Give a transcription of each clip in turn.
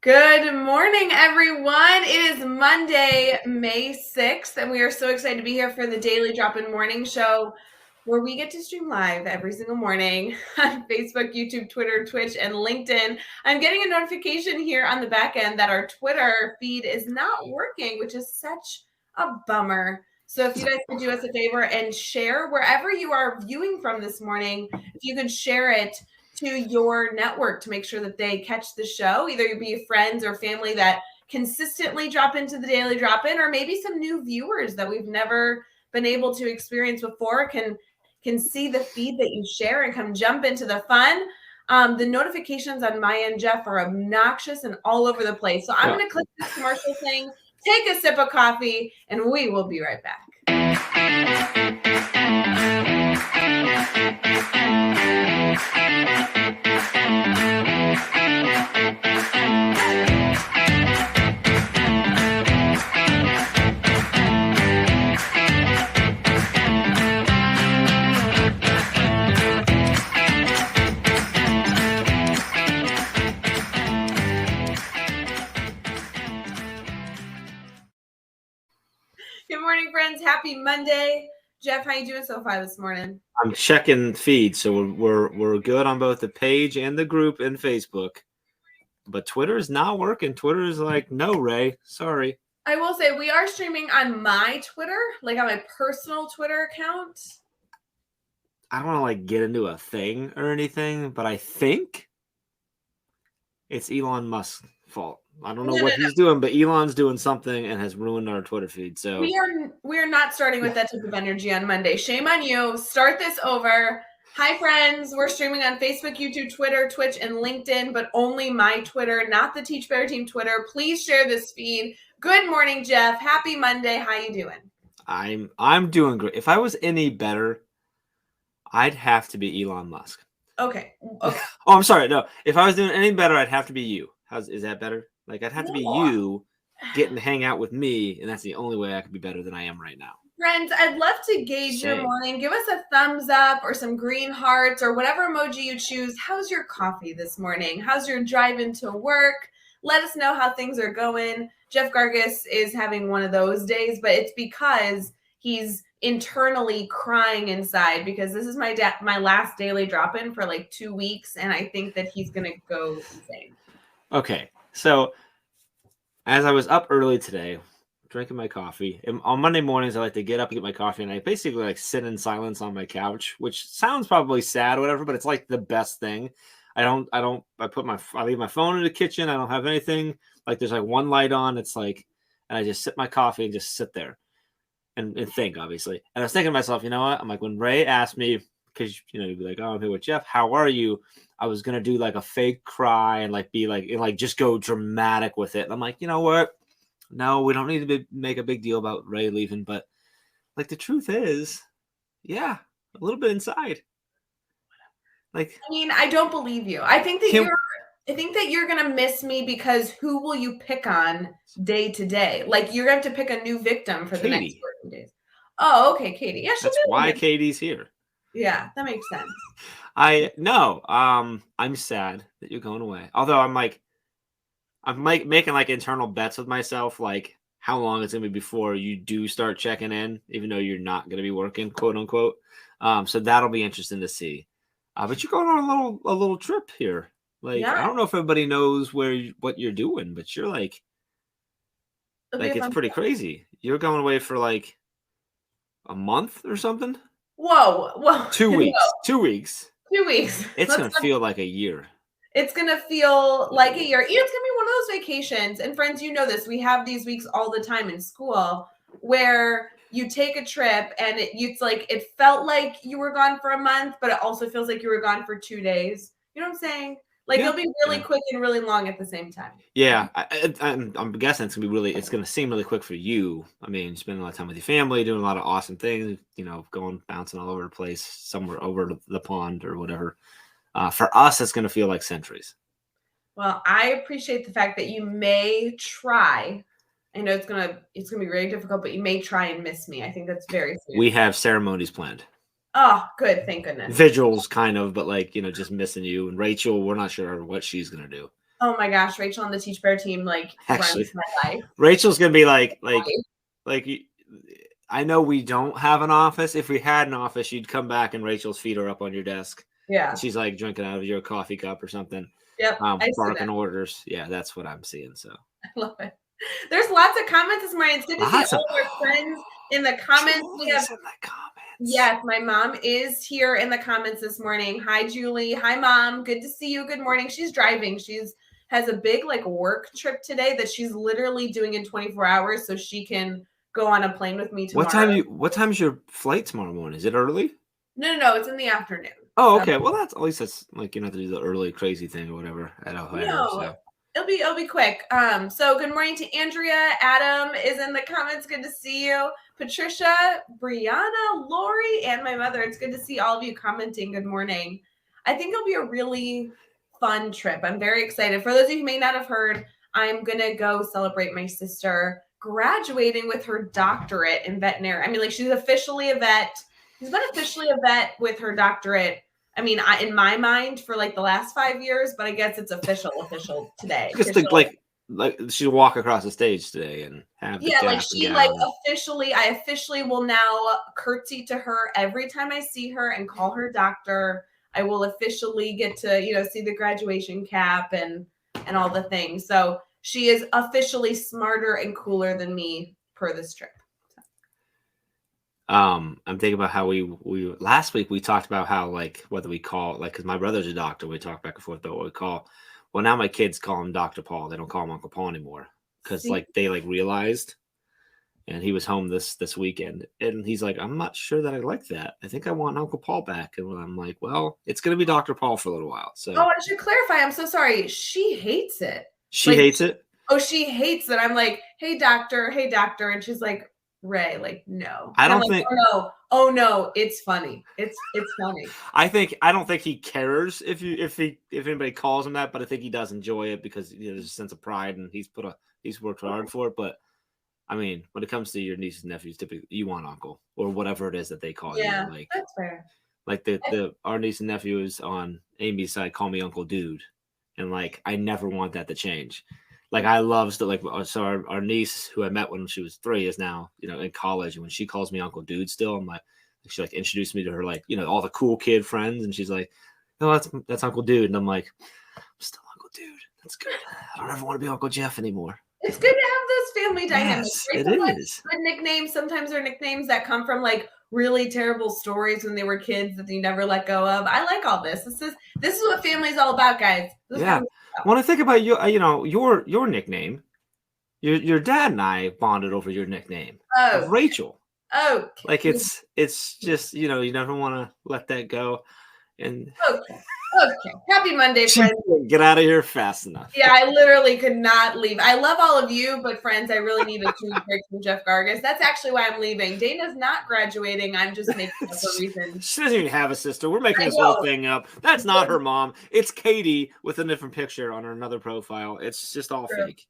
Good morning, everyone. It is Monday, May 6th, and we are so excited to be here for the Daily Drop-In Morning Show, where we get to stream live every single morning on Facebook, YouTube, Twitter, Twitch, and LinkedIn. I'm getting a notification here on the back end that our Twitter feed is not working, which is such a bummer. So if you guys could do us a favor and share wherever you are viewing from this morning, if you could share it to your network to make sure that they catch the show, either you be friends or family that consistently drop into the Daily Drop-In, or maybe some new viewers that we've never been able to experience before can see the feed that you share and come jump into the fun. The notifications on my end, Jeff, are obnoxious and all over the place. So I'm going to click this commercial thing, take a sip of coffee, and we will be right back. Good morning, friends. Happy Monday. Jeff, how you doing so far this morning? I'm checking feed, so we're good on both the page and the group in Facebook. But Twitter is not working. Twitter is like, no, Ray, sorry. I will say we are streaming on my Twitter, like on my personal Twitter account. I don't want to like get into a thing or anything, but I think it's Elon Musk's fault. I don't know what he's doing, but Elon's doing something and has ruined our Twitter feed. So we are not starting with that type of energy on Monday. Shame on you. Start this over. Hi, friends. We're streaming on Facebook, YouTube, Twitter, Twitch, and LinkedIn, but only my Twitter, not the Teach Better Team Twitter. Please share this feed. Good morning, Jeff. Happy Monday. How you doing? I'm doing great. If I was any better, I'd have to be Elon Musk. Okay. Oh, I'm sorry. No, if I was doing any better, I'd have to be you. Is that better? Like, I'd have to be you getting to hang out with me, and that's the only way I could be better than I am right now. Friends, I'd love to gauge your morning. Give us a thumbs up or some green hearts or whatever emoji you choose. How's your coffee this morning? How's your drive into work? Let us know how things are going. Jeff Ga is having one of those days, but it's because he's internally crying inside because this is my last daily drop-in for like 2 weeks, and I think that he's going to go insane. Okay, so as I was up early today, drinking my coffee, and on Monday mornings I like to get up and get my coffee, and I basically like sit in silence on my couch, which sounds probably sad or whatever, but it's like the best thing. I leave my phone in the kitchen. I don't have anything. Like there's like one light on. It's like, and I just sip my coffee and just sit there and think, obviously. And I was thinking to myself, you know what? I'm like, when Ray asked me, because you'd be like, oh, I'm here with Jeff. How are you? I was gonna do like a fake cry and like be like, and like just go dramatic with it. And I'm like, you know what? No, we don't need to make a big deal about Ray leaving, but like the truth is, yeah, a little bit inside. Like, I mean, I don't believe you. I think that you're gonna miss me because who will you pick on day to day? Like you're going to have to pick a new victim for the next working days. Oh, okay, Katie. Yeah, that's why Katie's here. Yeah, that makes sense. I'm sad that you're going away. Although I'm making like internal bets with myself, like how long it's gonna be before you do start checking in, even though you're not gonna be working, quote unquote. So that'll be interesting to see. But you're going on a little trip here. Like, yeah. I don't know if everybody knows what you're doing, but you're like it's pretty crazy. You're going away for like a month or something. Whoa. 2 weeks. 2 weeks. 2 weeks. It's going to feel like a year. It's going to feel like a year. It's going to be one of those vacations. And friends, you know this. We have these weeks all the time in school where you take a trip and it's like it felt like you were gone for a month, but it also feels like you were gone for 2 days. You know what I'm saying? Like it'll be really quick and really long at the same time. Yeah, I'm guessing it's going to seem really quick for you. I mean, spending a lot of time with your family, doing a lot of awesome things, bouncing all over the place, somewhere over the pond or whatever. For us, it's going to feel like centuries. Well, I appreciate the fact that you may try. I know it's gonna be very difficult, but you may try and miss me. I think that's very sweet. We have ceremonies planned. Oh, good. Thank goodness. Vigils, kind of, but just missing you. And Rachel, we're not sure what she's going to do. Oh my gosh, Rachel on the Teach Bear team like Actually, runs my life. Rachel's gonna be like I know we don't have an office. If we had an office, you'd come back and Rachel's feet are up on your desk. Yeah. And she's like drinking out of your coffee cup or something. Yep. I see that. Barking orders. Yeah, that's what I'm seeing. So I love it. There's lots of comments this morning. It's good to see all of our friends in the comments. We have in the comments. Yes, my mom is here in the comments this morning. Hi, Julie. Hi, Mom. Good to see you. Good morning. She's driving. She's has a big like work trip today that she's literally doing in 24 hours so she can go on a plane with me tomorrow. What time is your flight tomorrow morning? Is it early? No, it's in the afternoon. Oh, So, okay. Well, that's at least that's like you don't have to do the early crazy thing or whatever at Ohio. no, So. it'll be quick. So good morning to Andrea. Adam is in the comments. Good to see you. Patricia, Brianna, Lori, and my mother. It's good to see all of you commenting. Good morning. I think it'll be a really fun trip. I'm very excited. For those of you who may not have heard, I'm gonna go celebrate my sister graduating with her doctorate in veterinary. I mean, like she's officially a vet. She's been officially a vet with her doctorate. I mean, in my mind for like the last 5 years, but I guess it's official today. Just like she'll walk across the stage today and have the like she like officially, I officially will now curtsy to her every time I see her and call her doctor. I will officially get to, see the graduation cap and all the things. So she is officially smarter and cooler than me per this trip. I'm thinking about how we last week we talked about how like whether we call like because my brother's a doctor, we talk back and forth about what we call. Well, now my kids call him Dr. Paul. They don't call him Uncle Paul anymore because like they like realized. And he was home this weekend, and he's like, "I'm not sure that I like that. I think I want Uncle Paul back." And I'm like, "Well, it's gonna be Dr. Paul for a little while." So, I should clarify. I'm so sorry. She hates it. She hates it. Oh, she hates it. I'm like, "Hey, doctor," and she's like, "Rae, like, no." I don't think. Oh no, it's funny. It's funny. I don't think he cares if anybody calls him that, but I think he does enjoy it because there's a sense of pride, and he's worked hard for it, but. I mean, when it comes to your nieces and nephews, typically you want uncle or whatever it is that they call you. Like that's fair. Like our niece and nephew is on Amy's side, call me Uncle Dude, and like I never want that to change. Like I love so our niece who I met when she was 3 is now in college, and when she calls me Uncle Dude, still I'm like she like introduced me to her all the cool kid friends, and she's like, "No, that's Uncle Dude," and I'm like, "I'm still Uncle Dude. That's good. I don't ever want to be Uncle Jeff anymore." It's good to have those family dynamics. Yes, right? It is. Good nicknames. Sometimes they're nicknames that come from like really terrible stories when they were kids that you never let go of. I like all this. This is what family's all about, guys. Yeah. When I think about your nickname, your dad and I bonded over your nickname of Rachel. Oh, like it's just you never want to let that go. And Okay. Happy Monday, friends. Get out of here fast enough. Yeah, I literally could not leave. I love all of you, but friends, I really need a 2-week break from Jeff Ga. That's actually why I'm leaving. Dana's not graduating. I'm just making up a reason. She doesn't even have a sister. We're making this whole thing up. That's not her mom. It's Katie with a different picture on her another profile. It's just all fake.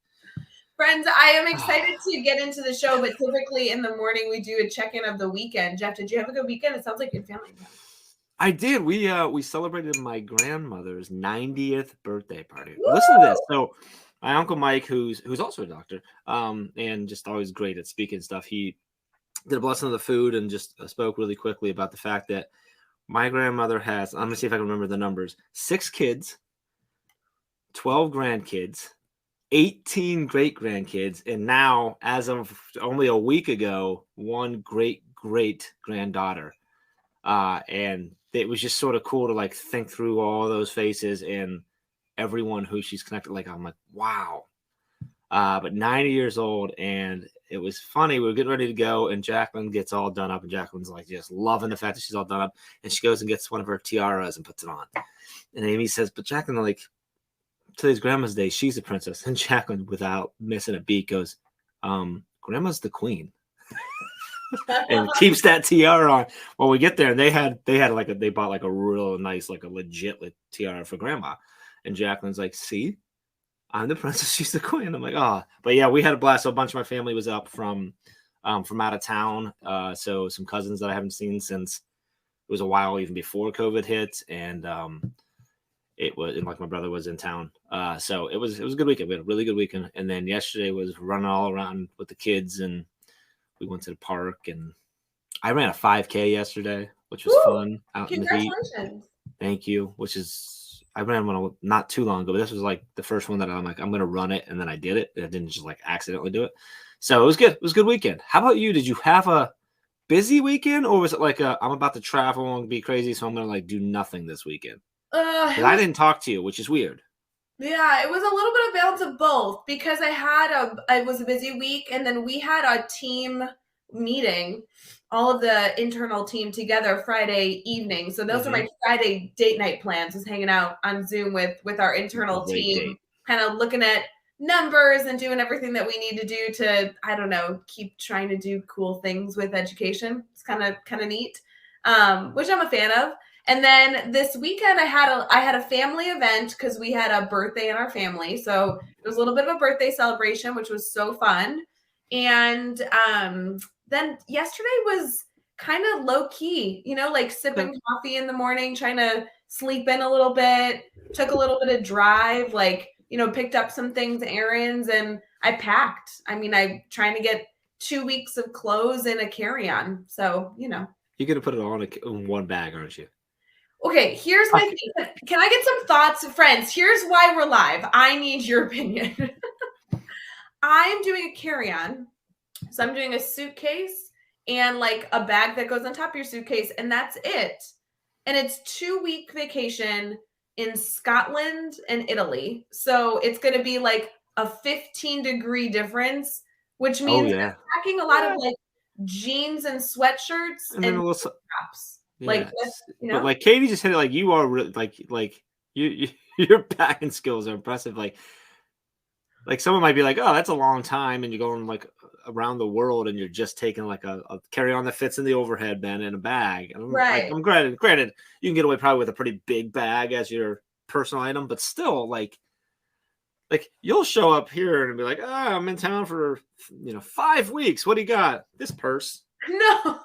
Friends, I am excited to get into the show, but typically in the morning we do a check-in of the weekend. Jeff, did you have a good weekend? It sounds like good family time. I did. We celebrated my grandmother's 90th birthday party. Woo! Listen to this. So my Uncle Mike, who's also a doctor, and just always great at speaking stuff, he did a blessing of the food and just spoke really quickly about the fact that my grandmother has, I'm going to see if I can remember the numbers, 6 kids, 12 grandkids, 18 great-grandkids, and now, as of only a week ago, 1 great-great-granddaughter. And it was just sort of cool to like think through all those faces and everyone who she's connected. Like, I'm like, wow. But 90 years old, and it was funny. We were getting ready to go, and Jacqueline gets all done up, and Jacqueline's like just loving the fact that she's all done up. And she goes and gets one of her tiaras and puts it on. And Amy says, but Jacqueline, like, today's Grandma's Day, she's a princess. And Jacqueline, without missing a beat, goes, Grandma's the queen. And keeps that tiara on. Well, we get there, and they bought like a real nice, like a legit tiara for Grandma. And Jacqueline's like, see, I'm the princess, she's the queen. I'm like, oh, but yeah, we had a blast. So a bunch of my family was up from out of town. So some cousins that I haven't seen since it was a while, even before COVID hit. And it was, and like my brother was in town. So it was a good weekend. We had a really good weekend. And then yesterday was running all around with the kids, and we went to the park, and I ran a 5K yesterday, which was Woo! fun out in the heat. Congratulations. Thank you. I ran one not too long ago, but this was like the first one that I'm like, I'm going to run it. And then I did it. And I didn't just like accidentally do it. So it was good. It was a good weekend. How about you? Did you have a busy weekend, or was it like I'm about to travel and be crazy, so I'm going to like do nothing this weekend? Because I didn't talk to you, which is weird. Yeah, it was a little bit of balance of both because it was a busy week, and then we had a team meeting, all of the internal team together Friday evening. So those are my Friday date night plans, was hanging out on Zoom with our internal team, kind of looking at numbers and doing everything that we need to do to, I don't know, keep trying to do cool things with education. It's kind of neat, which I'm a fan of. And then this weekend I had a family event because we had a birthday in our family. So it was a little bit of a birthday celebration, which was so fun. And then yesterday was kind of low key, like sipping coffee in the morning, trying to sleep in a little bit, took a little bit of drive, picked up some things, errands, and I packed. I mean, I'm trying to get 2 weeks of clothes in a carry-on. So, You're going to put it all in one bag, aren't you? Okay, here's my thing. Can I get some thoughts, friends? Here's why we're live. I need your opinion. I'm doing a carry-on. So I'm doing a suitcase and like a bag that goes on top of your suitcase, and that's it. And it's 2-week vacation in Scotland and Italy. So it's going to be like a 15-degree difference, which means I'm packing a lot of like jeans and sweatshirts and little tops. Yeah, but like Katie just hit it. Like you are really like your packing skills are impressive. Like someone might be like, oh, that's a long time, and you're going like around the world, and you're just taking like a carry on that fits in the overhead bin in a bag. And I'm granted, you can get away probably with a pretty big bag as your personal item, but still like you'll show up here and be like, I'm in town for 5 weeks. What do you got? This purse. No.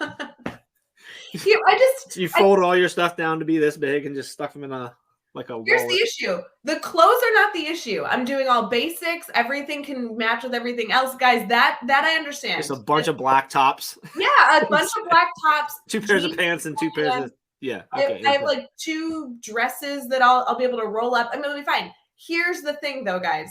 You fold all your stuff down to be this big and just stuff them in a wallet. Here's the issue. The clothes are not the issue. I'm doing all basics. Everything can match with everything else. Guys, that I understand. It's a bunch of black tops. Yeah, a bunch of black tops. 2 pairs of pants and 2 pairs of Okay. I have like 2 dresses that I'll be able to roll up. I mean, it'll be fine. Here's the thing though, guys.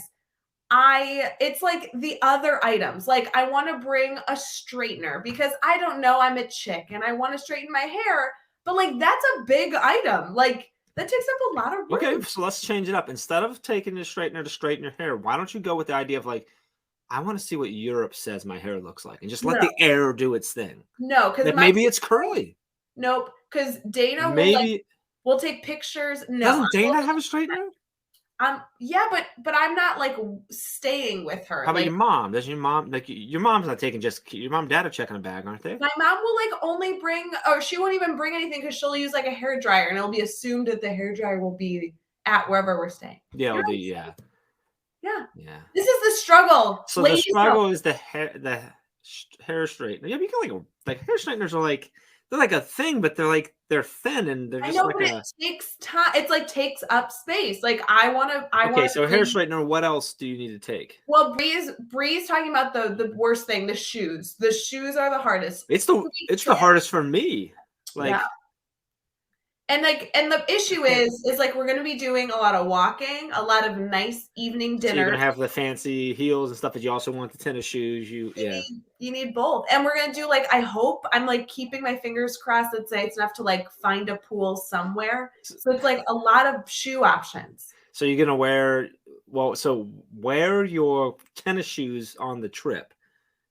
It's like the other items. Like I want to bring a straightener because I don't know, I'm a chick and I want to straighten my hair, but like that's a big item. Like that takes up a lot of room. Okay, so let's change it up. Instead of taking the straightener to straighten your hair, why don't you go with the idea of like, I want to see what Europe says my hair looks like and just let the air do its thing. No, because maybe it's curly. Nope, because Dana will take pictures. No, doesn't Dana have a straightener? Yeah, but I'm not like staying with her. How about your mom? Does your mom your mom's not taking your mom and dad are checking a bag, aren't they? My mom will like only bring, or she won't even bring anything because she'll use like a hair dryer and it'll be assumed that the hair dryer will be at wherever we're staying. Yeah, Yeah. Yeah. This is the struggle. So the struggle is the hair straightener. Yeah, you can like hair straighteners are they're like a thing, but they're thin and they're just but it takes time. It's like takes up space. Like I want to. So hair straightener. What else do you need to take? Well, Bree's talking about the worst thing, the shoes. The shoes are the hardest. It's the hardest for me. And the issue is like we're going to be doing a lot of walking, a lot of nice evening dinner. So you're going to have the fancy heels and stuff, but you also want the tennis shoes. You need both. And we're going to do I hope I'm like keeping my fingers crossed that it's enough to like find a pool somewhere. So it's like a lot of shoe options. So you're going to wear your tennis shoes on the trip.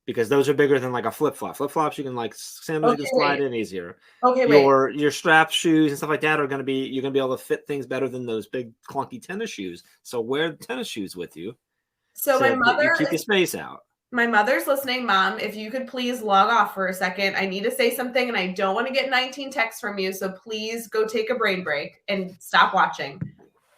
Because those are bigger than like a flip-flop. Flip-flops you can sandals you can slide in easier. Okay, your strap shoes and stuff like that you're gonna be able to fit things better than those big clunky tennis shoes. So wear the tennis shoes with you. So my mother you keep the space out. My mother's listening, Mom. If you could please log off for a second. I need to say something and I don't want to get 19 texts from you. So please go take a brain break and stop watching.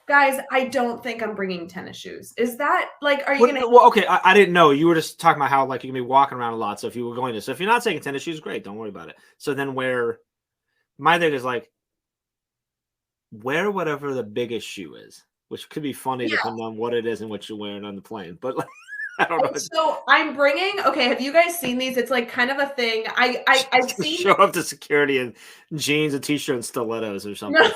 Guys, I don't think I'm bringing tennis shoes. Is that are you going to? Well, okay. I didn't know. You were just talking about how you're going to be walking around a lot. So if you were going to, if you're not taking tennis shoes, great. Don't worry about it. So then my thing is wear whatever the biggest shoe is, which could be funny Yeah. depending on what it is and what you're wearing on the plane. But like, I don't know. So I'm bringing. Okay, have you guys seen these? It's like kind of a thing. I've seen. Show up to security in jeans, a t-shirt, and stilettos or No. something.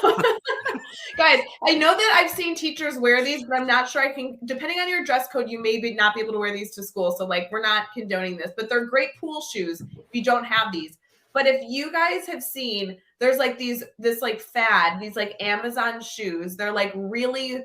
Guys, I know that I've seen teachers wear these, but I'm not sure I can. Depending on your dress code, you may not be able to wear these to school. So like, we're not condoning this, but they're great pool shoes if you don't have these. But if you guys have seen, there's like this like fad, these like Amazon shoes. They're like really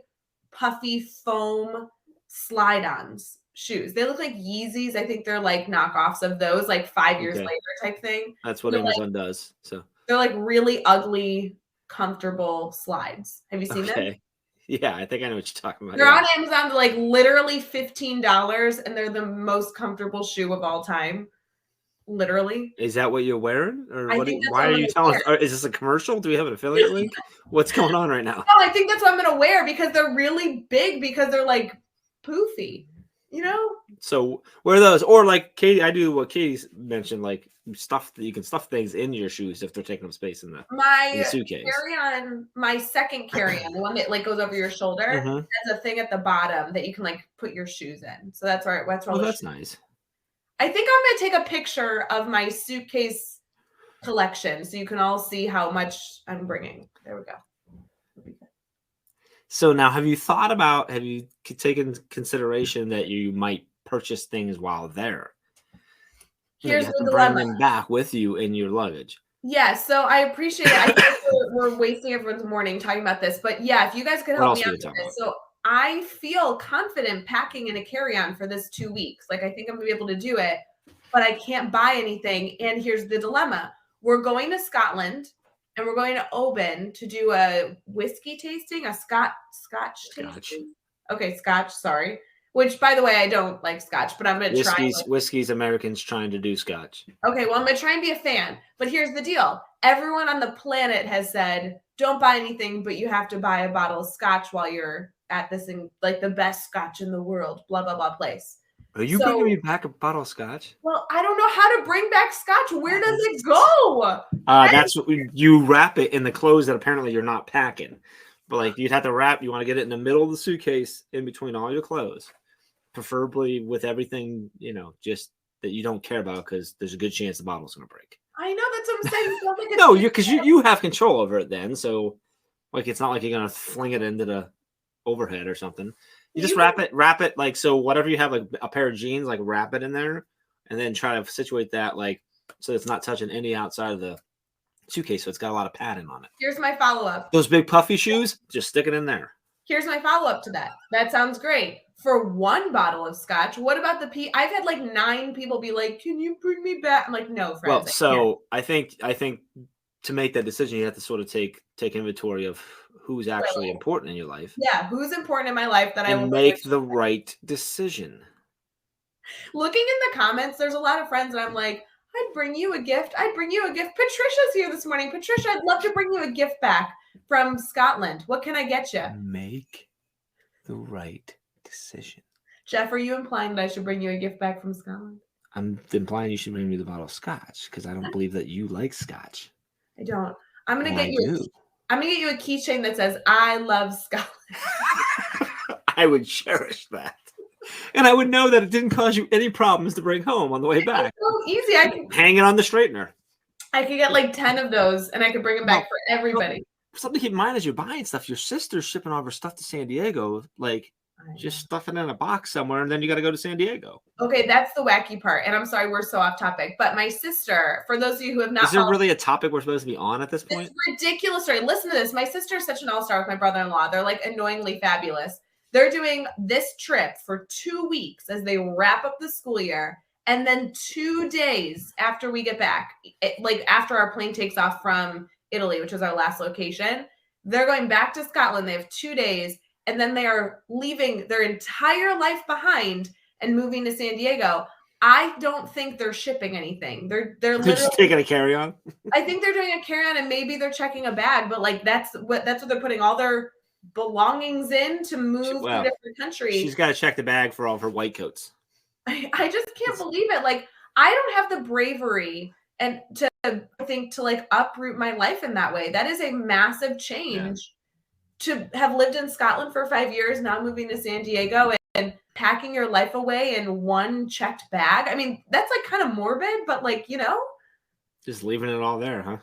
puffy foam slide-ons shoes. They look like Yeezys. I think they're like knockoffs of those, like 5 years Okay. later type thing. That's what They're Amazon does. So they're like really ugly, comfortable slides. Have you seen them? okay. Yeah, I think I know what you're talking about. They're Yeah. on Amazon. They're like literally $15, and they're the most comfortable shoe of all time. Literally. Is that what you're wearing, or I what? think that's Why what are I'm you gonna telling wear. us? Is this a commercial? Do we have an affiliate link? What's going on right now? No, I think that's what I'm gonna wear because they're really big because they're like poofy. You know? So wear those, or like Katie, I do what Katie mentioned, like stuff that you can stuff things in your shoes if they're taking up space in the My suitcase. carry-on, my second carry-on, the one that like goes over your shoulder, Mhm. has a thing at the bottom that you can like put your shoes in. So that's where all Oh, the that's shoes. nice. I think I'm gonna take a picture of my suitcase collection so you can all see how much I'm bringing. There we go. So now, have you taken consideration that you might purchase things while there? You Here's have the to bring dilemma. them back with you in your luggage. Yeah, so I appreciate it. I think we're wasting everyone's morning talking about this, but yeah, if you guys could What help else me we out can with talk this. So I feel confident packing in a carry-on for this 2 weeks. Like I think I'm gonna be able to do it, but I can't buy anything. And here's the dilemma. We're going to Scotland and we're going to Oban to do a whiskey tasting, a scotch tasting. Okay, scotch, sorry. Which by the way, I don't like scotch, but I'm gonna try. Whiskey's Americans trying to do scotch. Okay, well, I'm going to try and be a fan. But here's the deal. Everyone on the planet has said, don't buy anything, but you have to buy a bottle of scotch while you're at this, like the best scotch in the world, blah, blah, blah place. Are you bringing me back a bottle of scotch? Well, I don't know how to bring back scotch. Where does it go? That's what you wrap it in the clothes that apparently you're not packing. But like you'd have to wrap, you want to get it in the middle of the suitcase in between all your clothes, preferably with everything, just that you don't care about because there's a good chance the bottle's going to break. I know, that's what I'm saying. Like no, because you have control over it then. So like it's not like you're going to fling it into the overhead or something. You just wrap it like so. Whatever you have, like a pair of jeans, like wrap it in there, and then try to situate that like so it's not touching any outside of the suitcase. So it's got a lot of padding on it. Here's my follow-up. Those big puffy shoes, just stick it in there. Here's my follow-up to that. That sounds great. For one bottle of scotch, what about I've had like 9 people be like, "Can you bring me back?" I'm like, "No, friends." Well, so I think to make that decision, you have to sort of take inventory of who's actually important in your life. Yeah, who's important in my life that I will make the right decision. Looking in the comments, there's a lot of friends, and I'm like, I'd bring you a gift. Patricia's here this morning. Patricia, I'd love to bring you a gift back from Scotland. What can I get you? Make the right decision. Jeff, are you implying that I should bring you a gift back from Scotland? I'm implying you should bring me the bottle of scotch because I don't believe that you like scotch. I don't. I'm gonna get you a keychain that says "I love Scotland." I would cherish that, and I would know that it didn't cause you any problems to bring home on the way back. It's so easy. I can hang it on the straightener. I could get like 10 of those, and I could bring them back for everybody. Something to keep in mind as you're buying stuff. Your sister's shipping all her stuff to San Diego, like. Just stuff it in a box somewhere, and then you got to go to San Diego. Okay, that's the wacky part. And I'm sorry, we're so off topic. But my sister, for those of you who have not, is there really a topic we're supposed to be on at this point? It's ridiculous story. Listen to this. My sister is such an all-star with my brother-in-law. They're like annoyingly fabulous. They're doing this trip for 2 weeks as they wrap up the school year, and then 2 days after we get back, like after our plane takes off from Italy, which was our last location, they're going back to Scotland. They have 2 days. And then they are leaving their entire life behind and moving to San Diego. I don't think they're shipping anything. They're just taking a carry-on. I think they're doing a carry-on, and maybe they're checking a bag, but like that's what they're putting all their belongings in to move to a different country. She's got to check the bag for all of her white coats. I just can't believe it. Like I don't have the bravery and to like uproot my life in that way. That is a massive change to have lived in Scotland for 5 years, now moving to San Diego and packing your life away in one checked bag. I mean, that's like kind of morbid, but like, just leaving it all there, huh?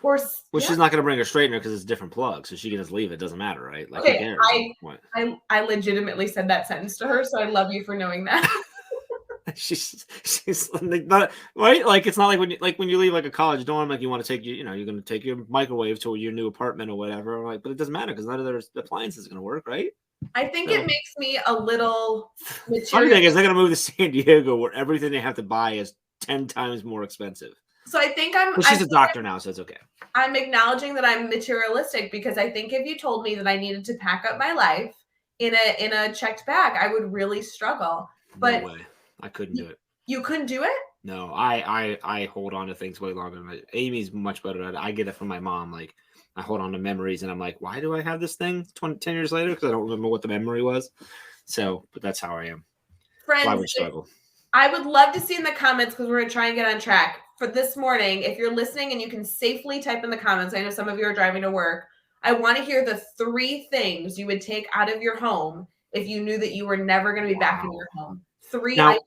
Or well, she's not going to bring a straightener because it's a different plug, so she can just leave it. Doesn't matter, right? Like, okay, who cares? I legitimately said that sentence to her, so I love you for knowing that. she's not right. Like, it's not like when you leave like a college dorm, like you want to take you're going to take your microwave to your new apartment or whatever. Like, but it doesn't matter because none of their appliances is going to work, right? I think it makes me a little material. Funny thing is, they're going to move to San Diego where everything they have to buy is 10 times more expensive. So I think she's a doctor now, so it's okay. I'm acknowledging that I'm materialistic because I think if you told me that I needed to pack up my life in a checked bag, I would really struggle. But no way. I couldn't do it. You couldn't do it? No, I hold on to things way longer. Amy's much better at it. I get it from my mom. Like, I hold on to memories, and I'm like, why do I have this thing 10 years later? Because I don't remember what the memory was. So, but that's how I am. Friends, so I would struggle. I would love to see in the comments, because we're going to try and get on track for this morning. If you're listening and you can safely type in the comments, I know some of you are driving to work. I want to hear the 3 things you would take out of your home if you knew that you were never going to be back in your home. 3 items.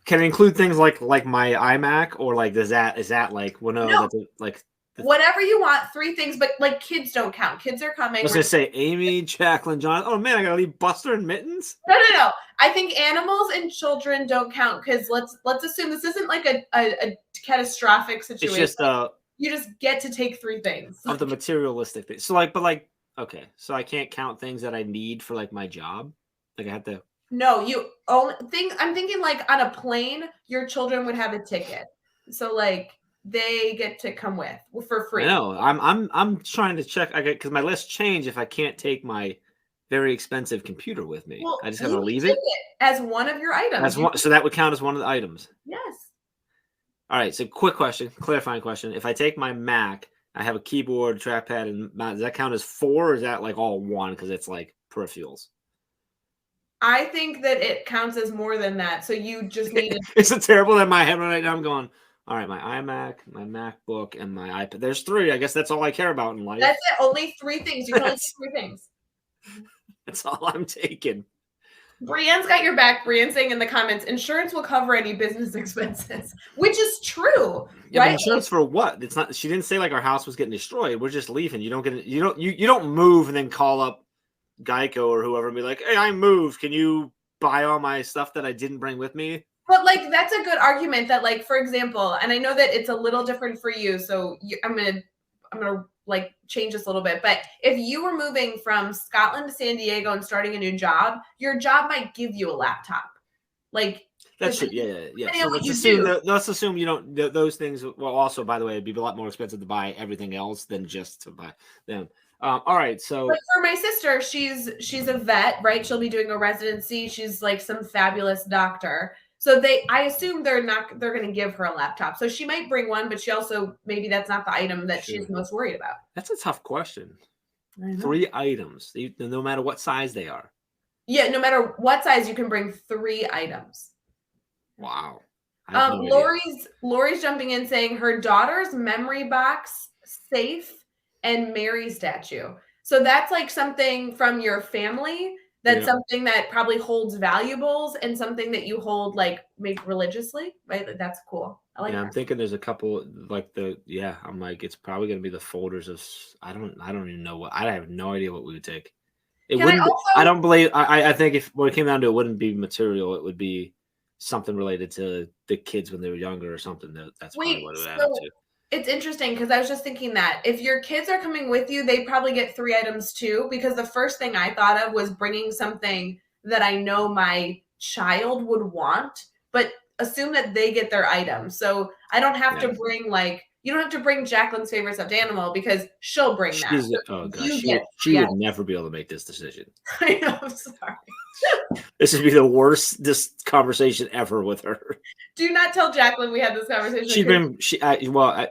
Can it include things like my iMac, or like is that like, well, no. That's like whatever you want, 3 things, but like kids don't count. Kids are coming. I was gonna say Amy, Jacqueline, John. Oh man, I gotta leave Buster and Mittens. No. I think animals and children don't count because let's assume this isn't like a catastrophic situation. It's just you just get to take 3 things of the materialistic things. So okay, so I can't count things that I need for like my job. Like I have to. No, I'm thinking like on a plane, your children would have a ticket, so like they get to come with for free. No, I'm trying to check. Because my list changed if I can't take my very expensive computer with me. Well, I just gotta leave it as one of your items. So that would count as one of the items. Yes. All right. So quick question, clarifying question: if I take my Mac, I have a keyboard, trackpad, and mouse. Does that count as 4, or is that like all one because it's like peripherals? I think that it counts as more than that. So you just need. Is it terrible that my head right now? I'm going. All right, my iMac, my MacBook, and my iPad. There's 3. I guess that's all I care about in life. That's it. Only 3 things. You can only do 3 things. That's all I'm taking. Brienne's got your back. Brienne's saying in the comments, insurance will cover any business expenses, which is true. Yeah, right? But insurance for what? It's not. She didn't say like our house was getting destroyed. We're just leaving. You don't move and then call up Geico or whoever and be like, hey, I moved. Can you buy all my stuff that I didn't bring with me? But like that's a good argument that, like, for example, and I know that it's a little different for you, so I'm gonna like change this a little bit. But if you were moving from Scotland to San Diego and starting a new job, your job might give you a laptop. Like that's true. Yeah. So let's assume you don't. Those things. Well, also, by the way, it'd be a lot more expensive to buy everything else than just to buy them. All right, so but for my sister, she's a vet, right? She'll be doing a residency. She's like some fabulous doctor. So I assume they're going to give her a laptop. So she might bring one, but she also, maybe that's not the item that she's most worried about. That's a tough question. 3 items, no matter what size they are. Yeah, no matter what size, you can bring 3 items. Wow. Lori's jumping in saying her daughter's memory box, safe, and Mary statue. So that's like something from your family. That's something that probably holds valuables and something that you hold like maybe religiously, right? That's cool. I like that. I'm thinking there's a couple like I'm like, it's probably going to be the folders of, I don't even know I have no idea what we would take. It wouldn't, I don't believe, I think if what it came down to, it wouldn't be material. It would be something related to the kids when they were younger or something. That's probably what it would add up to. It's interesting because I was just thinking that if your kids are coming with you, they probably get 3 items too, because the first thing I thought of was bringing something that I know my child would want, but assume that they get their items. So I don't have to bring you don't have to bring Jacqueline's favorite stuffed animal because she'll bring that. She would never be able to make this decision. I know, I'm sorry. This would be the worst conversation ever with her. Do not tell Jacqueline we had this conversation.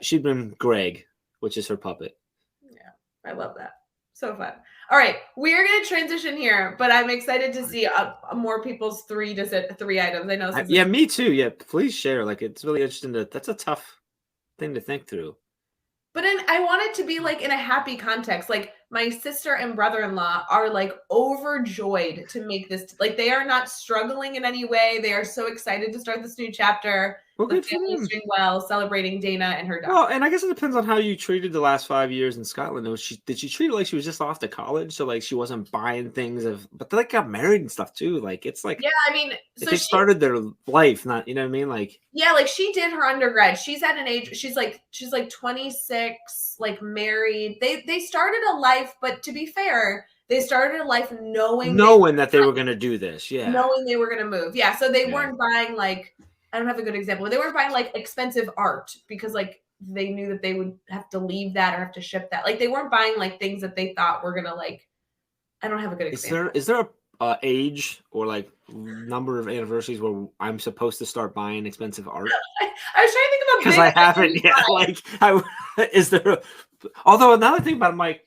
She'd been Greg, which is her puppet. Yeah, I love that. So fun. All right, we are going to transition here, but I'm excited to see more people's 3 items. I know. Me too. Yeah, please share. Like, it's really interesting. That's a tough thing to think through. But I want it to be like in a happy context. Like my sister and brother-in-law are like overjoyed to make this. Like they are not struggling in any way. They are so excited to start this new chapter. Well, The good for family is them. doing well, celebrating Dana and her dog. Well, and I guess it depends on how you treated the last 5 years in Scotland. Did she treat it like she was just off to college, so like she wasn't buying things but they like got married and stuff too. Like it's like Yeah, I mean, so they she started their life, not you know what I mean? Like yeah, like she did her undergrad. She's at an age. She's like 26, like married. They started a life, but to be fair, they started a life knowing that they were going to do this. Yeah, knowing they were going to move. Yeah, so they Yeah. weren't buying like I don't have a good example. They weren't buying like expensive art because like they knew that they would have to leave that or have to ship that. Like they weren't buying like things that they thought were gonna like. I don't have a good example. Is there a age or like number of anniversaries where I'm supposed to start buying expensive art? I was trying to think about Because I haven't yet. Like, is there? Although another thing about Mike,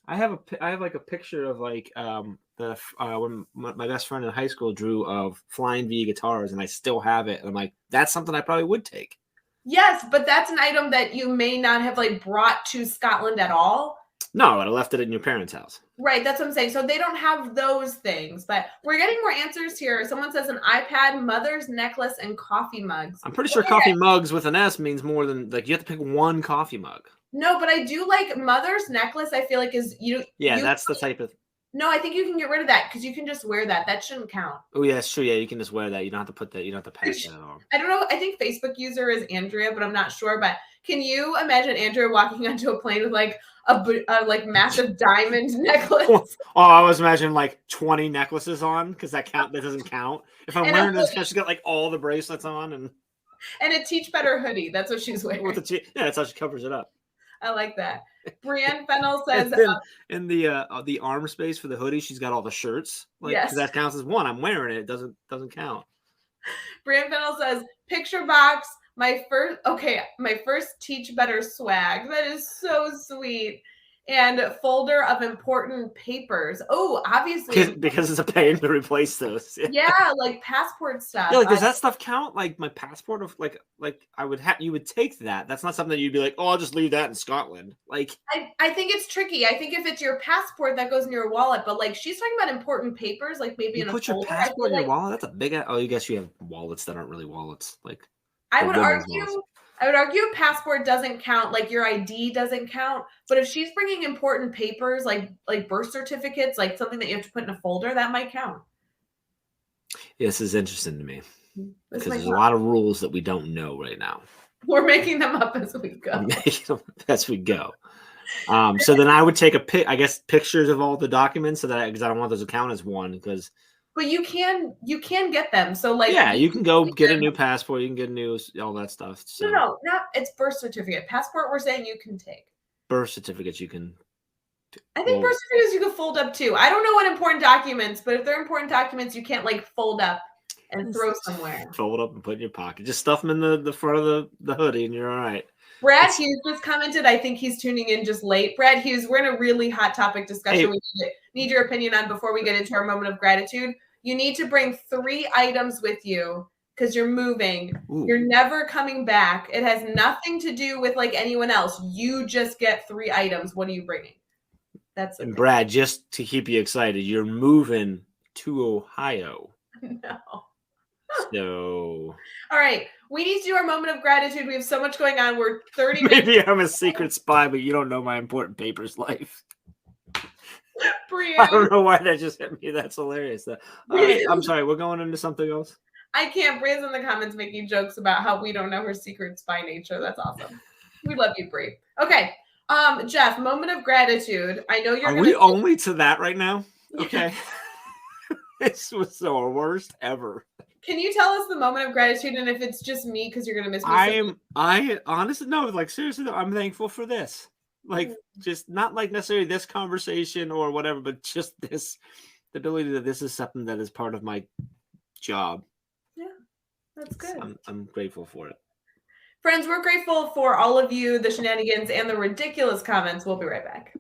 I have like a picture of like when my best friend in high school drew of Flying V guitars, and I still have it. And I'm like, that's something I probably would take. Yes, but that's an item that you may not have like brought to Scotland at all. No, I left it in your parents' house. Right, that's what I'm saying. So they don't have those things, but we're getting more answers here. Someone says an iPad, mother's necklace, and coffee mugs. I'm pretty sure coffee mugs with an S means more than like you have to pick one coffee mug. No, but I do like mother's necklace. I feel like is that's the type of. No, I think you can get rid of that because you can just wear that. That shouldn't count. Oh yeah, it's true. Yeah, you can just wear that. You don't have to put that. You don't have to pass that on. I don't know. I think Facebook user is Andrea, but I'm not sure. But can you imagine Andrea walking onto a plane with like a like massive diamond necklace? Oh, I was imagining like 20 necklaces on because that doesn't count. If I'm wearing this, she's got like all the bracelets on and a Teach Better hoodie. That's what she's wearing. That's how she covers it up. I like that. Brienne Fennel says in the arm space for the hoodie, she's got all the shirts. Like yes. That counts as one. I'm wearing it. It doesn't count. Brienne Fennel says picture box. My first Teach Better swag. That is so sweet. And folder of important papers. Oh, obviously. Because it's a pain to replace those. Yeah, like passport stuff. Yeah, like does that stuff count? Like my passport of like I would you would take that. That's not something that you'd be like, oh, I'll just leave that in Scotland. Like I think it's tricky. I think if it's your passport, that goes in your wallet. But like she's talking about important papers, like maybe in a folder. Put your passport in your wallet? That's a big I guess you have wallets that aren't really wallets. Like I would argue a passport doesn't count, like your ID doesn't count. But if she's bringing important papers, like birth certificates, like something that you have to put in a folder, that might count. This is interesting to me because there's a lot of rules that we don't know right now. We're making them up as we go. As we go. So then I would take pictures of all the documents because I don't want those to count as one because. But you can get them. So like you can go get a new passport. You can get all that stuff. So. No, not it's birth certificate. Passport we're saying you can take. Birth certificates you can. I think birth certificates you can fold up too. I don't know what important documents, but if they're important documents, you can't like fold up and throw somewhere. Fold up and put in your pocket. Just stuff them in the front of the hoodie, and you're all right. Brad Hughes just commented. I think he's tuning in just late. Brad Hughes, we're in a really hot topic discussion. We need your opinion on before we get into our moment of gratitude. You need to bring 3 items with you because you're moving. Ooh. You're never coming back. It has nothing to do with like anyone else. You just get 3 items. What are you bringing? That's and Brad, just to keep you excited, you're moving to Ohio. No. So. All right. We need to do our moment of gratitude. We have so much going on. We're 30 minutes. Maybe I'm a secret spy, but you don't know my important papers life. Brienne. I don't know why that just hit me. That's hilarious. I'm sorry. We're going into something else. I can't. Brienne's in the comments making jokes about how we don't know her secret spy nature. That's awesome. We love you, Brie. Okay. Jeff, moment of gratitude. I know you're. Are we only to that right now? Okay. This was the worst ever. Can you tell us the moment of gratitude, and if it's just me because you're gonna miss me? I honestly no. Like seriously, though, I'm thankful for this. Like, just not like necessarily this conversation or whatever, but just the ability that this is something that is part of my job. Yeah, that's good. I'm grateful for it. Friends, we're grateful for all of you, the shenanigans, and the ridiculous comments. We'll be right back.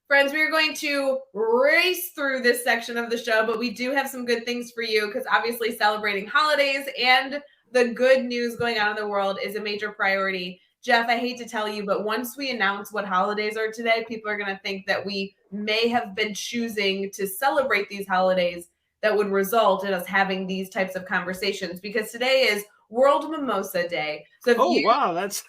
Friends, we are going to race through this section of the show, but we do have some good things for you because obviously celebrating holidays and the good news going on in the world is a major priority. Jeff, I hate to tell you, but once we announce what holidays are today, people are going to think that we may have been choosing to celebrate these holidays that would result in us having these types of conversations, because today is World Mimosa Day. So wow, that's...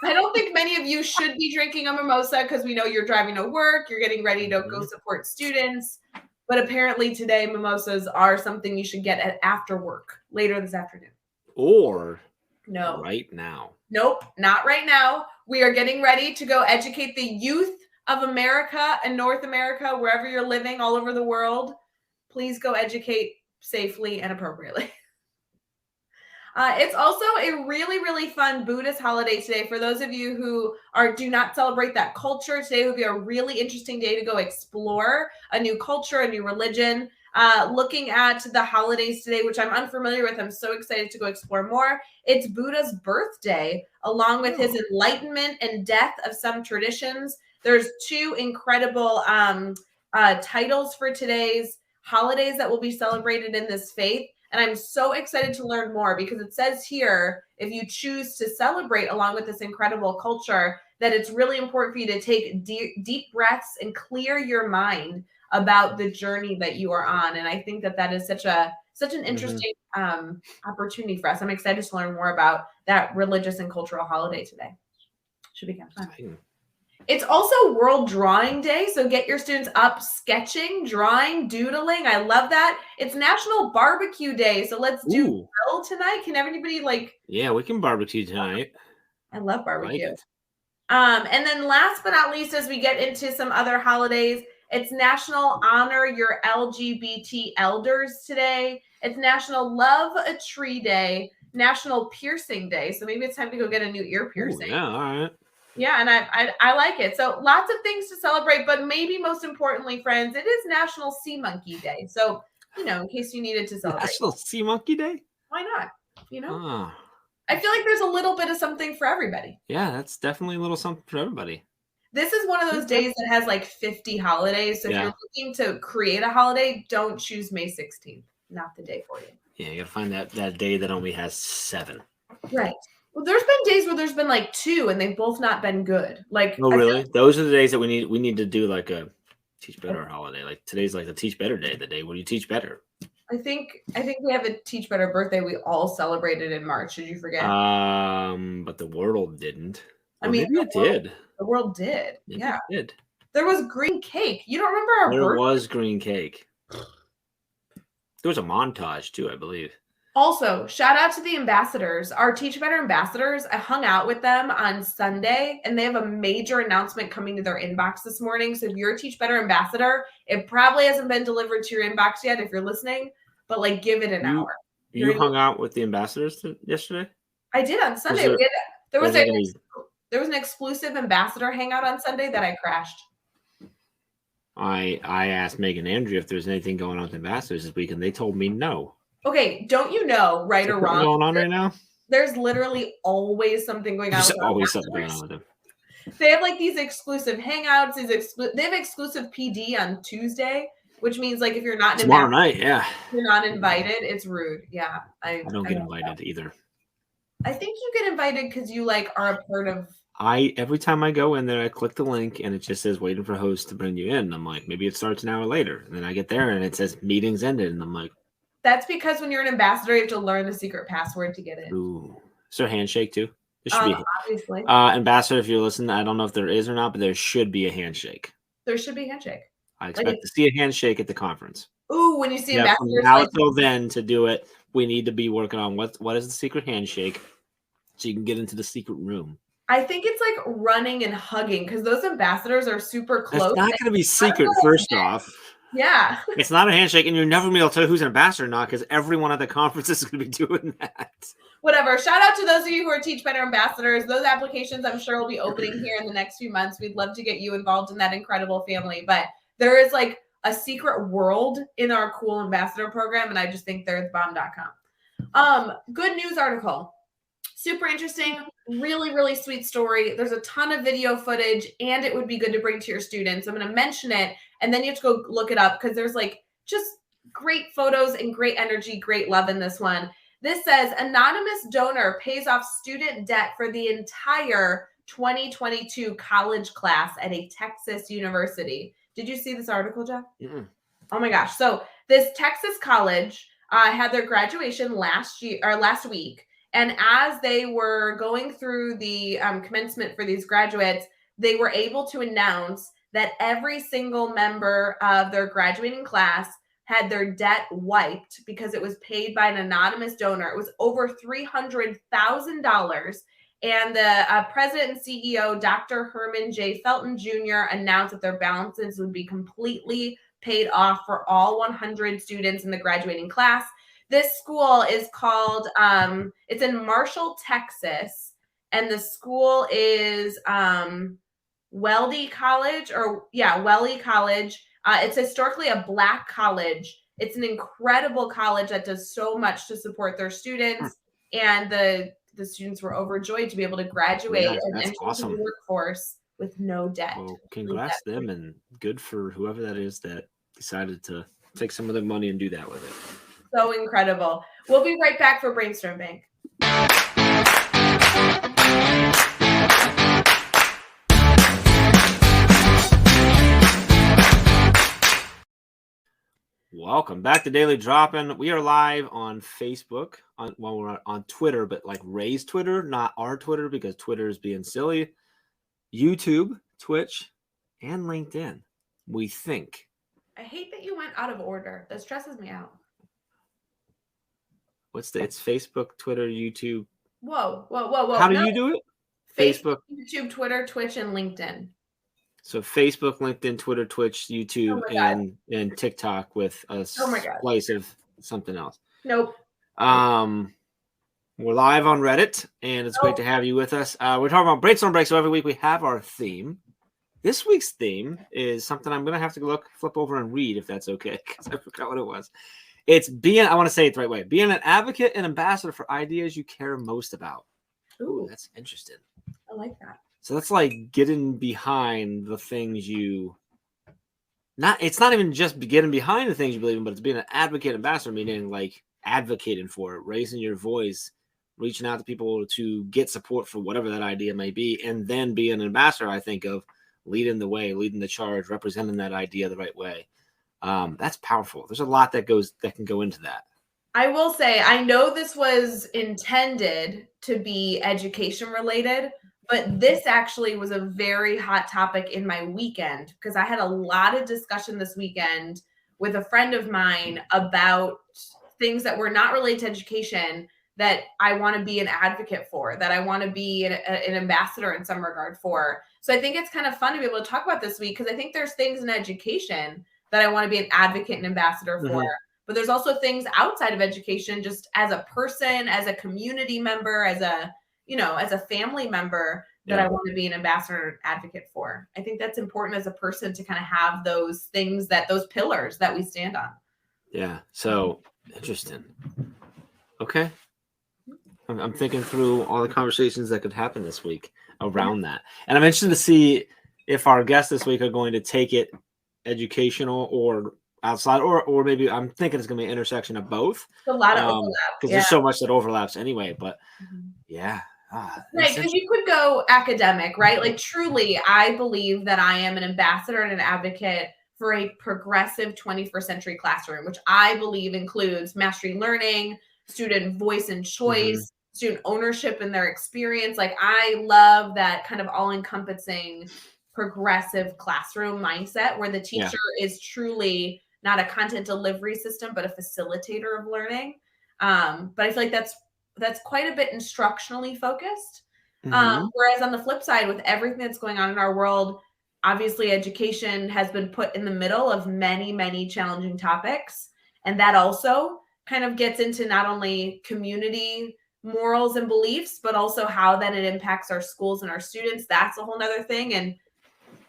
I don't think many of you should be drinking a mimosa because we know you're driving to work, you're getting ready to go support students, but apparently today mimosas are something you should get at after work later this afternoon. Or no, right now. Nope, not right now. We are getting ready to go educate the youth of America and North America, wherever you're living all over the world. Please go educate safely and appropriately. It's also a really, really fun Buddhist holiday today. For those of you who do not celebrate that culture, today would be a really interesting day to go explore a new culture, a new religion. Looking at the holidays today, which I'm unfamiliar with, I'm so excited to go explore more. It's Buddha's birthday, along with his enlightenment and death of some traditions. There's two incredible titles for today's holidays that will be celebrated in this faith. And I'm so excited to learn more because it says here, if you choose to celebrate along with this incredible culture, that it's really important for you to take deep breaths and clear your mind about the journey that you are on. And I think that is such an interesting opportunity for us. I'm excited to learn more about that religious and cultural holiday today. Should be kind of fun. It's also World Drawing Day, so get your students up sketching, drawing, doodling. I love that. It's National Barbecue Day, so let's do grill tonight. Can everybody Yeah, we can barbecue tonight. I love barbecue. And then last but not least, as we get into some other holidays, it's National Honor Your LGBT Elders today. It's National Love a Tree Day, National Piercing Day. So maybe it's time to go get a new ear piercing. Yeah, all right. Yeah, and I like it. So lots of things to celebrate, but maybe most importantly, friends, it is National Sea Monkey Day. So, in case you needed to celebrate. National Sea Monkey Day? Why not? I feel like there's a little bit of something for everybody. Yeah, that's definitely a little something for everybody. This is one of those days that has like 50 holidays. So if you're looking to create a holiday, don't choose May 16th. Not the day for you. Yeah, you got to find that day that only has 7. Right. Well, there's been days where there's been like 2 and they've both not been good. Oh, really? Those are the days that we need to do like a Teach Better holiday. Like today's like the Teach Better Day, the day when you teach better. I think we have a Teach Better birthday we all celebrated in March. Did you forget? But the world didn't. Maybe it did. The world did. Maybe it did. There was green cake. You don't remember our birthday? There was green cake. There was a montage too, I believe. Also, shout out to the ambassadors. Our Teach Better ambassadors, I hung out with them on Sunday, and they have a major announcement coming to their inbox this morning. So if you're a Teach Better ambassador, it probably hasn't been delivered to your inbox yet if you're listening, but give it an hour. You hung out with the ambassadors yesterday? I did on Sunday. There was an exclusive ambassador hangout on Sunday that I crashed. I asked Megan and Andrea if there was anything going on with ambassadors this week, and they told me no. Okay, don't you know, right or wrong? Going on right now? There's literally always something going on. There's always something going on with them. They have these exclusive hangouts. They have exclusive PD on Tuesday, which means if you're not tomorrow night, you're not invited. It's rude. Yeah, I don't get invited either. I think you get invited because you are a part of. Every time I go in there, I click the link and it just says waiting for host to bring you in. I'm like, maybe it starts an hour later, and then I get there and it says meetings ended, and I'm like. That's because when you're an ambassador, you have to learn the secret password to get in. Ooh. Is there a handshake too? There should be. Obviously. Ambassador, if you're listening, I don't know if there is or not, but there should be a handshake. There should be a handshake. I expect to see a handshake at the conference. Ooh, when you see ambassadors. Now until then, to do it, we need to be working on what is the secret handshake so you can get into the secret room. I think it's running and hugging because those ambassadors are super close. It's not going to be secret, first off. Yeah. It's not a handshake, and you're never going to be able to tell who's an ambassador or not because everyone at the conference is going to be doing that. Whatever. Shout out to those of you who are Teach Better ambassadors. Those applications, I'm sure, will be opening here in the next few months. We'd love to get you involved in that incredible family. But there is a secret world in our cool ambassador program, and I just think they're bomb.com. Good news article. Super interesting, really, really sweet story. There's a ton of video footage, and it would be good to bring to your students. I'm going to mention it, and then you have to go look it up because there's like just great photos and great energy, great love in this one. This says, anonymous donor pays off student debt for the entire 2022 college class at a Texas university. Did you see this article, Jeff? Mm-hmm. Oh my gosh. So this Texas college had their graduation last week. And as they were going through the commencement for these graduates, they were able to announce that every single member of their graduating class had their debt wiped because it was paid by an anonymous donor. It was over $300,000. And the president and CEO, Dr. Herman J. Felton Jr., announced that their balances would be completely paid off for all 100 students in the graduating class. This school is called, it's in Marshall, Texas, and the school is Weldy College, Welly College. It's historically a Black college. It's an incredible college that does so much to support their students, and the students were overjoyed to be able to graduate and enter awesome. the workforce with no debt. Well, congrats to them, and good for whoever that is that decided to take some of their money and do that with it. So incredible. We'll be right back for Brainstorm Bank. Welcome back to Daily Drop-In. We are live on Facebook, we're on Twitter, but like Ray's Twitter, not our Twitter, because Twitter is being silly. YouTube, Twitch, and LinkedIn, we think. I hate that you went out of order. That stresses me out. It's Facebook, Twitter, YouTube. Whoa. How do you do it? Facebook, YouTube, Twitter, Twitch, and LinkedIn. So Facebook, LinkedIn, Twitter, Twitch, YouTube, and TikTok with a slice of something else. Nope. We're live on Reddit, and it's great to have you with us. We're talking about Brainstorm Break, so every week we have our theme. This week's theme is something I'm going to have to flip over and read, if that's okay, because I forgot what it was. It's I want to say it the right way, being an advocate and ambassador for ideas you care most about. Ooh, that's interesting. I like that. So that's like getting behind the things it's not even just getting behind the things you believe in, but it's being an advocate ambassador, meaning like advocating for it, raising your voice, reaching out to people to get support for whatever that idea may be, and then being an ambassador, I think, of leading the way, leading the charge, representing that idea the right way. That's powerful. There's a lot that can go into that. I will say, I know this was intended to be education related, but this actually was a very hot topic in my weekend because I had a lot of discussion this weekend with a friend of mine about things that were not related to education that I want to be an advocate for, that I want to be an ambassador in some regard for. So I think it's kind of fun to be able to talk about this week because I think there's things in education that I want to be an advocate and ambassador for. But there's also things outside of education, just as a person, as a community member, as a family member that I want to be an ambassador and advocate for. I think that's important as a person to kind of have those things, those pillars that we stand on. Yeah. So interesting. Okay. I'm thinking through all the conversations that could happen this week around that. And I'm interested to see if our guests this week are going to take it educational or outside, or maybe I'm thinking it's going to be an intersection of both. A lot of overlap. Because there's so much that overlaps anyway. But right, because you could go academic, right? Like truly, I believe that I am an ambassador and an advocate for a progressive 21st century classroom, which I believe includes mastery learning, student voice and choice, student ownership in their experience. Like I love that kind of all-encompassing progressive classroom mindset where the teacher is truly not a content delivery system, but a facilitator of learning. But I feel like that's quite a bit instructionally focused. Whereas on the flip side, with everything that's going on in our world, obviously education has been put in the middle of many, many challenging topics. And that also kind of gets into not only community morals and beliefs, but also how then it impacts our schools and our students. That's a whole nother thing. And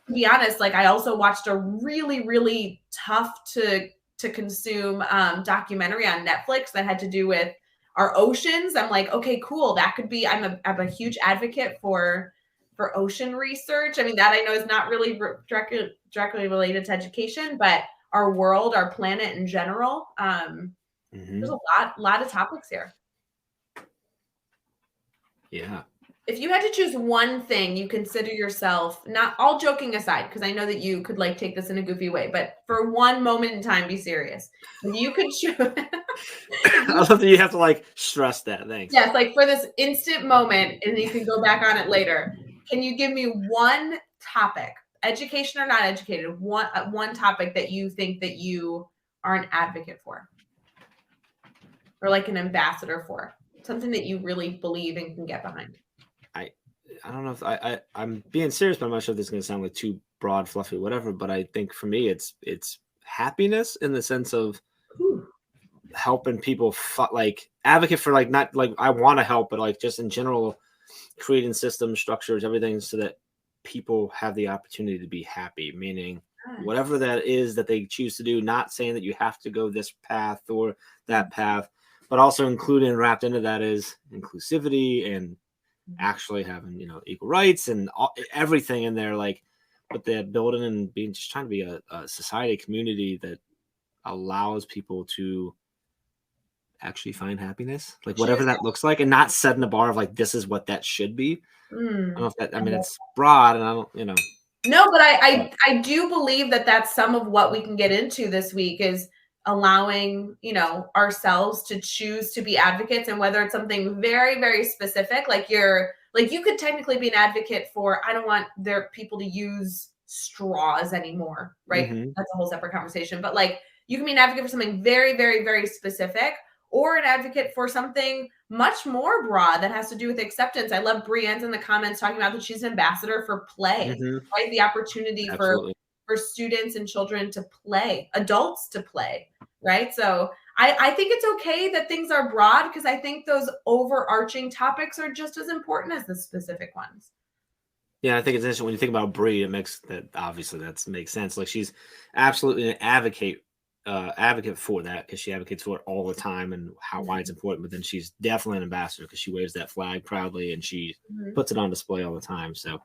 to be honest, like I also watched a really, really tough to consume documentary on Netflix that had to do with our oceans. I'm like, okay, cool. That could be, I'm a huge advocate for ocean research. I mean, that I know is not really directly related to education, but our world, our planet in general. There's a lot of topics here. Yeah. If you had to choose one thing you consider yourself, not all joking aside, because I know that you could like take this in a goofy way, but for one moment in time, be serious. If you could choose, I love that you have to like stress that. Thanks. yes, like for this instant moment, and you can go back on it later. Can you give me one topic, education or not educated, one topic that you think that you are an advocate for, or like an ambassador for, something that you really believe and can get behind? I don't know if I'm being serious, but I'm not sure if this is going to sound like too broad, fluffy, whatever. But I think for me, it's happiness in the sense of helping people, like advocate for like not like I want to help, but like just in general, creating systems, structures, everything so that people have the opportunity to be happy. Meaning, whatever that is that they choose to do, not saying that you have to go this path or that path, but also including wrapped into that is inclusivity and actually having equal rights and everything in there, like, but they're building and being just trying to be a society community that allows people to actually find happiness, like whatever that looks like, and not setting the bar of like this is what that should be. I don't know if that, I mean, it's broad and I don't. No, but I do believe that that's some of what we can get into this week is allowing, ourselves to choose to be advocates, and whether it's something very, very specific, like you could technically be an advocate for, I don't want their people to use straws anymore, right? That's a whole separate conversation. But like you can be an advocate for something very, very, very specific, or an advocate for something much more broad that has to do with acceptance. I love Brienne's in the comments talking about that she's an ambassador for play, right? The opportunity for students and children to play, adults to play, right? So I think it's okay that things are broad, because I think those overarching topics are just as important as the specific ones. Yeah, I think it's interesting when you think about Brie. It makes sense. Like she's absolutely an advocate for that, because she advocates for it all the time and why it's important. But then she's definitely an ambassador because she waves that flag proudly and she puts it on display all the time. So,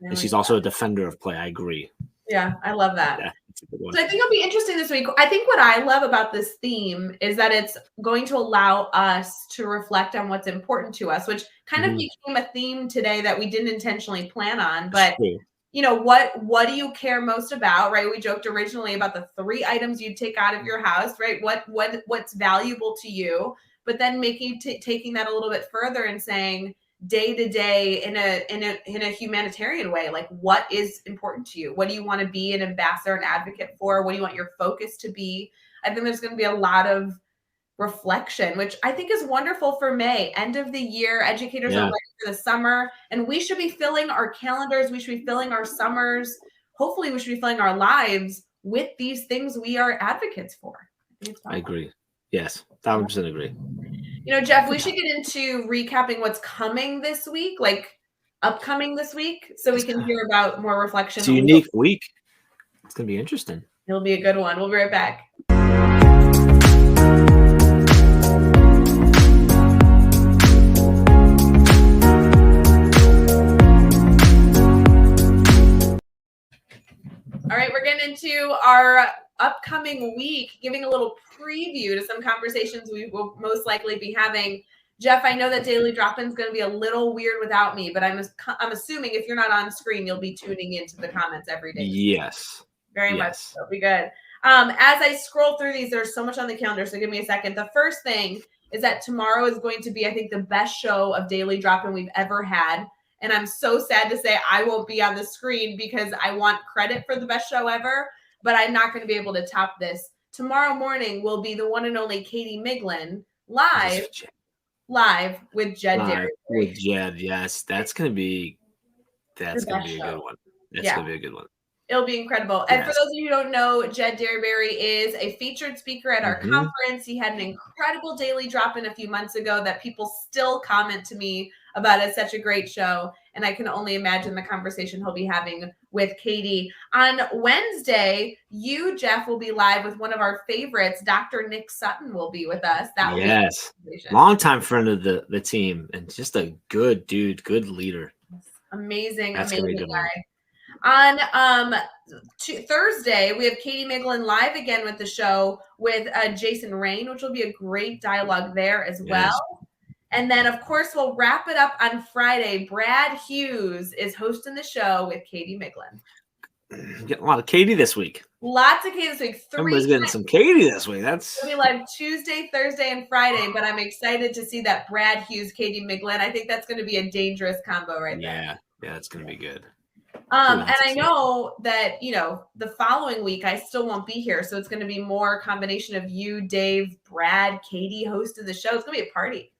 and she's also a defender of play. I agree. Yeah, I love that. Yeah, that's a good one. So I think it'll be interesting this week. I think what I love about this theme is that it's going to allow us to reflect on what's important to us, which kind of became a theme today that we didn't intentionally plan on. But what do you care most about, right? We joked originally about the 3 items you'd take out of your house, right? What's valuable to you, but then taking that a little bit further and saying, day to day in a humanitarian way, like what is important to you? What do you want to be an ambassador, an advocate for? What do you want your focus to be? I think there's going to be a lot of reflection, which I think is wonderful for May. End of the year, educators are ready for the summer, and we should be filling our calendars. We should be filling our summers. Hopefully we should be filling our lives with these things we are advocates for. I agree. Yes, 1,000% agree. Jeff, we should get into recapping what's coming this week, like upcoming this week, so we can hear about more reflection. It's a unique week. It's going to be interesting. It'll be a good one. We'll be right back. All right, we're getting into our upcoming week, giving a little preview to some conversations we will most likely be having. Jeff, I know that Daily Drop-In is going to be a little weird without me, but I'm assuming if you're not on screen, you'll be tuning into the comments every day. Yes. Very much. That'll be good. As I scroll through these, there's so much on the calendar, so give me a second. The first thing is that tomorrow is going to be, I think, the best show of Daily Drop-In we've ever had. And I'm so sad to say I won't be on the screen because I want credit for the best show ever, but I'm not going to be able to top this. Tomorrow morning will be the one and only Katie Miglin live with Jed Derry. With Jed, yes. That's going to be a good one. That's going to be a good one. It'll be incredible. And for Yes. those of you who don't know, Jed Derryberry is a featured speaker at our Mhm. conference. He had an incredible daily drop-in a few months ago that people still comment to me about as such a great show. And I can only imagine the conversation he'll be having with Katie. On Wednesday, you, Jeff, will be live with one of our favorites. Dr. Nick Sutton will be with us. That will be Yes. Longtime friend of the team and just a good dude, good leader. amazing, That's gonna be a amazing good one. guy. On Thursday, we have Katie Miglin live again with the show with Jason Rain, which will be a great dialogue there as well. Yes. And then, of course, we'll wrap it up on Friday. Brad Hughes is hosting the show with Katie Miglin. Getting a lot of Katie this week. Lots of Katie this week. Everybody's getting some Katie this week. That's It'll be live Tuesday, Thursday, and Friday, but I'm excited to see that Brad Hughes, Katie Miglin. I think that's going to be a dangerous combo right there. Yeah, it's going to be good. And I know that, the following week I still won't be here. So it's going to be more a combination of you, Dave, Brad, Katie hosting the show. It's going to be a party.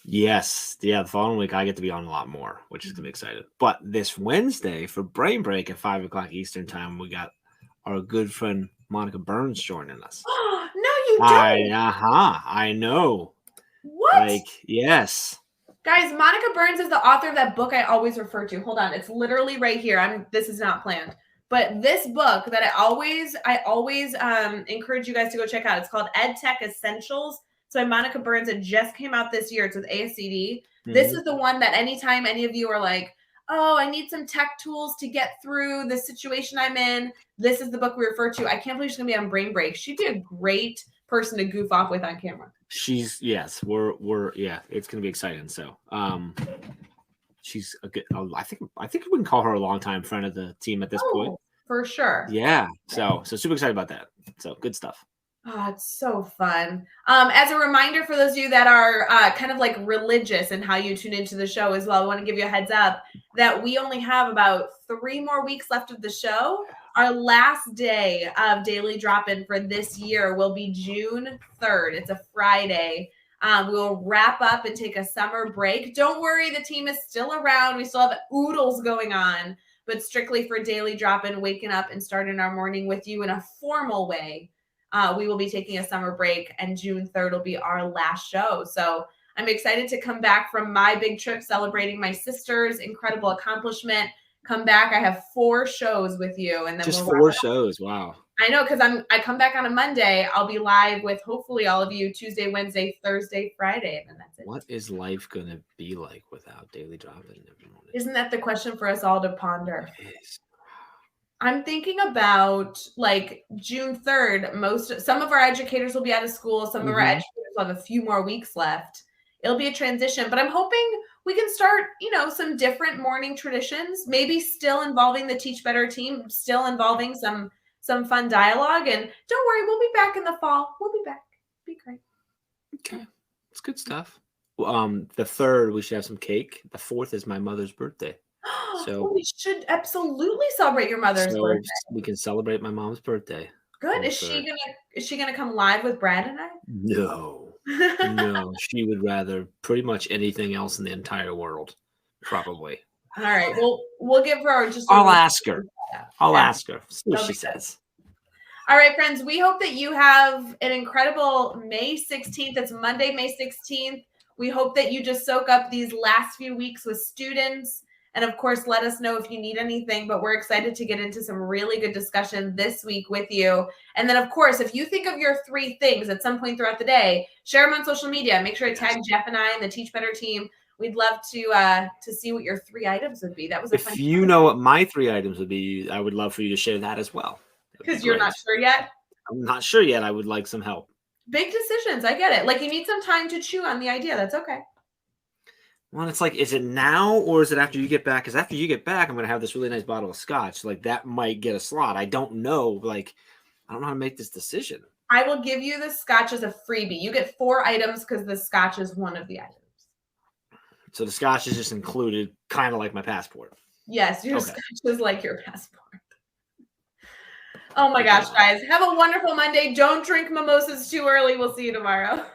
Yes. Yeah, the following week I get to be on a lot more, which is going to be exciting. But this Wednesday for Brain Break at 5 o'clock Eastern time, we got our good friend Monica Burns joining us. No, you don't. I know. What? Yes. Guys, Monica Burns is the author of that book I always refer to. Hold on. It's literally right here. This is not planned. But this book that I always encourage you guys to go check out. It's called EdTech Essentials. So Monica Burns, it just came out this year. It's with ASCD. Mm-hmm. This is the one that anytime any of you are like, oh, I need some tech tools to get through the situation I'm in, this is the book we refer to. I can't believe she's going to be on Brain Break. She'd be a great person to goof off with on camera. It's going to be exciting. So, she's a good, I think we can call her a longtime friend of the team at this point. For sure. Yeah. So super excited about that. So good stuff. Oh, it's so fun. As a reminder for those of you that are kind of like religious in how you tune into the show as well, I want to give you a heads up that we only have about 3 more weeks left of the show. Our last day of Daily Drop-In for this year will be June 3rd. It's a Friday. We'll wrap up and take a summer break. Don't worry, the team is still around. We still have oodles going on, but strictly for Daily Drop-In, waking up and starting our morning with you in a formal way. We will be taking a summer break, and June 3rd will be our last show. So I'm excited to come back from my big trip celebrating my sister's incredible accomplishment. Come back. I have 4 shows with you. And then just 4 shows. Wow. I know, because I come back on a Monday. I'll be live with hopefully all of you Tuesday, Wednesday, Thursday, Friday, and then that's it. What is life going to be like without Daily Drop-In every morning? Isn't that the question for us all to ponder? It is. I'm thinking about like June 3rd. Some of our educators will be out of school. Some of our educators will have a few more weeks left. It'll be a transition, but I'm hoping we can start, some different morning traditions, maybe still involving the Teach Better team, still involving some fun dialogue. And don't worry, we'll be back in the fall. We'll be back. Be great. Okay. It's good stuff. The 3rd, we should have some cake. The 4th is my mother's birthday. So we should absolutely celebrate your mother's birthday. We can celebrate my mom's birthday. Good. Is she gonna come live with Brad and I? No. No, she would rather pretty much anything else in the entire world. Probably. All right. We'll give her I'll ask her. Ask her. See what she says. All right, friends. We hope that you have an incredible May 16th. It's Monday, May 16th. We hope that you just soak up these last few weeks with students. And of course, let us know if you need anything, but we're excited to get into some really good discussion this week with you. And then of course, if you think of your 3 things at some point throughout the day, share them on social media. Make sure to tag Jeff and I and the Teach Better team. We'd love to see what your 3 items would be. That was if you know what my 3 items would be, I would love for you to share that as well. Because you're not sure yet? I'm not sure yet. I would like some help. Big decisions. I get it. Like you need some time to chew on the idea. That's okay. Well, it's like, is it now or is it after you get back? Because after you get back, I'm going to have this really nice bottle of scotch. Like that might get a slot. I don't know. Like, I don't know how to make this decision. I will give you the scotch as a freebie. You get 4 items because the scotch is one of the items. So the scotch is just included, kind of like my passport. Yes, your scotch is like your passport. Oh my gosh, guys. Have a wonderful Monday. Don't drink mimosas too early. We'll see you tomorrow.